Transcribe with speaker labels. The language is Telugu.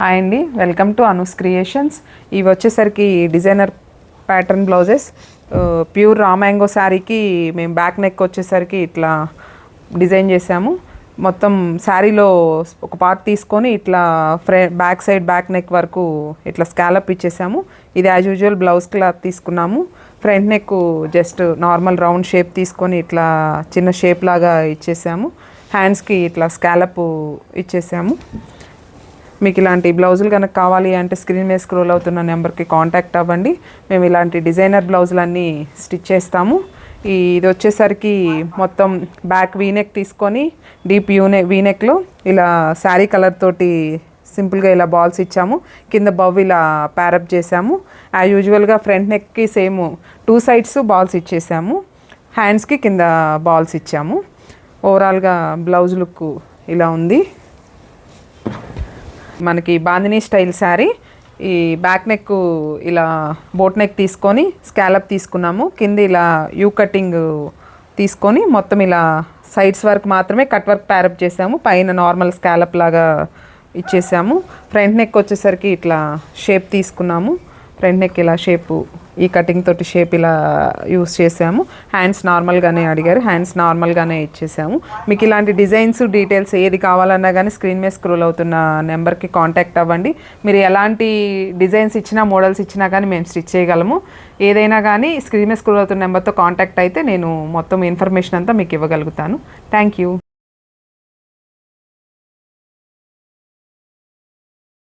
Speaker 1: హాయ్ అండి, వెల్కమ్ టు అనూస్ క్రియేషన్స్. ఇవి వచ్చేసరికి designer pattern blouses. Pure raw mango శారీకి మేము బ్యాక్ నెక్ వచ్చేసరికి ఇట్లా డిజైన్ చేసాము. మొత్తం శారీలో ఒక పార్ట్ తీసుకొని ఇట్లా బ్యాక్ సైడ్ బ్యాక్ నెక్ వరకు ఇట్లా స్కాలప్ ఇచ్చేసాము. ఇది యాజ్ యూజువల్ బ్లౌజ్ క్లాత్ తీసుకున్నాము. Front neck just normal round shape తీసుకొని ఇట్లా చిన్న షేప్ లాగా ఇచ్చేసాము. హ్యాండ్స్కి ఇట్లా స్కాలప్ ఇచ్చేసాము. మీకు ఇలాంటి బ్లౌజులు కనుక కావాలి అంటే స్క్రీన్ మీద స్క్రోల్ అవుతున్న నెంబర్కి కాంటాక్ట్ అవ్వండి. మేము ఇలాంటి డిజైనర్ బ్లౌజులన్నీ స్టిచ్ చేస్తాము. ఇది వచ్చేసరికి మొత్తం బ్యాక్ వీనెక్ తీసుకొని డీప్ వీనెక్లో ఇలా శారీ కలర్ తోటి సింపుల్గా ఇలా బాల్స్ ఇచ్చాము. కింద బవ్ ఇలా ప్యారప్ చేసాము. యాజ్ యూజువల్గా ఫ్రంట్ నెక్కి సేమ్ 2 సైడ్స్ బాల్స్ ఇచ్చేసాము. హ్యాండ్స్కి కింద బాల్స్ ఇచ్చాము. ఓవరాల్గా బ్లౌజ్ లుక్ ఇలా ఉంది. మనకి బాందినీ స్టైల్ శారీ. ఈ బ్యాక్ నెక్ ఇలా బోట్ నెక్ తీసుకొని స్కాలప్ తీసుకున్నాము. కింద ఇలా యూ కటింగ్ తీసుకొని మొత్తం ఇలా సైడ్స్ వరకు మాత్రమే కట్ వర్క్ ప్యారప్ చేసాము. పైన నార్మల్ స్కాలప్ లాగా ఇచ్చేసాము. ఫ్రంట్ నెక్ వచ్చేసరికి ఇట్లా షేప్ తీసుకున్నాము. ఫ్రంట్ నెక్ ఇలా షేపు ఈ కటింగ్ తోటి షేప్ ఇలా యూస్ చేసాము. హ్యాండ్స్ నార్మల్గానే అడిగారు, హ్యాండ్స్ నార్మల్గానే ఇచ్చేసాము. మీకు ఇలాంటి డిజైన్స్ డీటెయిల్స్ ఏది కావాలన్నా కానీ స్క్రీన్ మీద స్క్రోల్ అవుతున్న నెంబర్కి కాంటాక్ట్ అవ్వండి. మీరు ఎలాంటి డిజైన్స్ ఇచ్చినా మోడల్స్ ఇచ్చినా కానీ మేము స్టిచ్ చేయగలము. ఏదైనా కానీ స్క్రీన్ మీద స్క్రోల్ అవుతున్న నెంబర్తో కాంటాక్ట్ అయితే నేను మొత్తం ఇన్ఫర్మేషన్ అంతా మీకు ఇవ్వగలుగుతాను. Thank you.